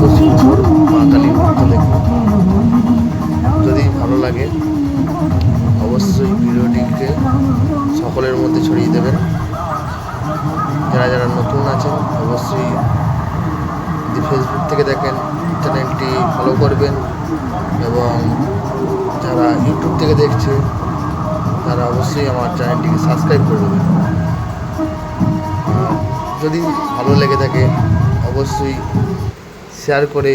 কত সুন্দর মা কালীর নৃত্য দেখুন। যদি ভালো লাগে অবশ্যই ভিডিওটিকে সকলের মধ্যে ছড়িয়ে দেবেন। যারা যারা নতুন আছেন অবশ্যই যদি ফেসবুক থেকে দেখেন চ্যানেলটি ফলো করবেন, এবং যারা ইউটিউব থেকে দেখছে তারা অবশ্যই আমার চ্যানেলটিকে সাবস্ক্রাইব করে দেবেন। যদি ভালো লেগে থাকে অবশ্যই শেয়ার করে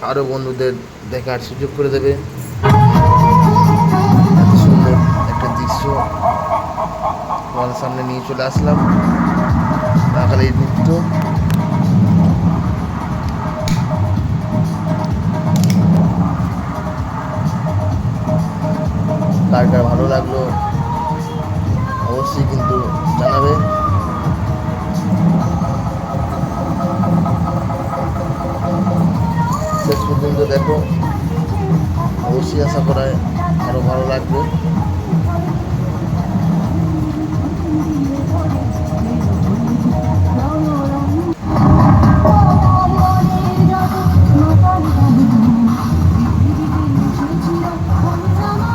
আরও বন্ধুদের দেখার সুযোগ করে দেবে। এত সুন্দর একটা দৃশ্য তোমাদের সামনে নিয়ে চলে আসলাম, মা কালীর নৃত্য। কার কার ভালো লাগলো অবশ্যই কিন্তু জানাবে। শেষ পর্যন্ত দেখো, অবশ্যই আশা করায় আরও ভালো লাগবে।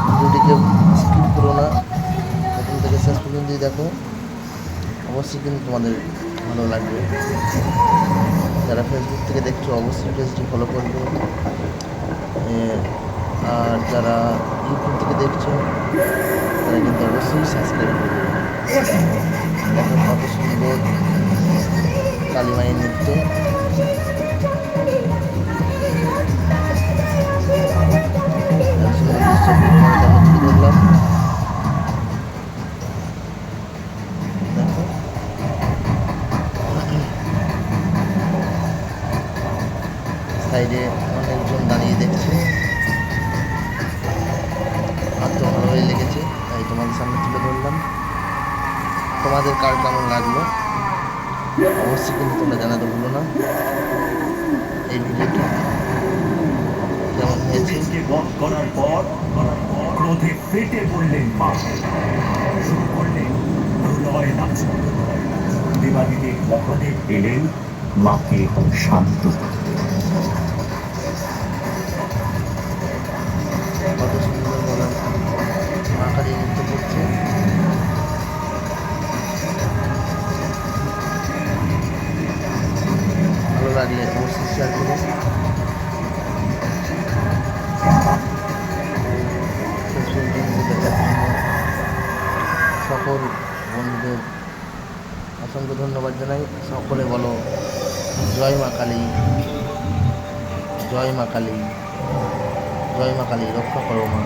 ভিডিওটিকে স্কিপ করো না, প্রথম থেকে শেষ পর্যন্তই দেখো, অবশ্যই কিন্তু তোমাদের ভালো লাগবে। যারা ফেসবুক থেকে দেখছো অবশ্যই পেজটি ফলো করবে, আর যারা ইউটিউব থেকে দেখছো তারা কিন্তু অবশ্যই সাবস্ক্রাইব করবে। দেখো কত সুন্দর কালী মায়ের নৃত্য। ধরলাম, দেখো সাইডে অনেকজন দাঁড়িয়ে দেখছে। আমার তো ভালোই লেগেছে তাই তোমাদের সামনে তুলে ধরলাম। তোমাদের কার কেমন লাগলো অবশ্যই কিন্তু তোমরা জানাতে ভুলো না। এই ভিডিওটি কেমন হয়েছে করার পর ক্রোধে ফেটে পড়লেন মা, শুরু করলেন প্রলয় নাচ। দেবাদিদেব মহাদেব এলেন মাকে শান্ত করতে। কত সুন্দর বলেন মা কালী নৃত্য করছে। ভালো লাগলে অবশ্যই শেয়ার করুন। সকল বন্ধুদের অসংখ্য ধন্যবাদ জানাই। সকলে বলো জয় মা কালী, জয় মা কালী, জয় মা কালী, রক্ষা করো মা।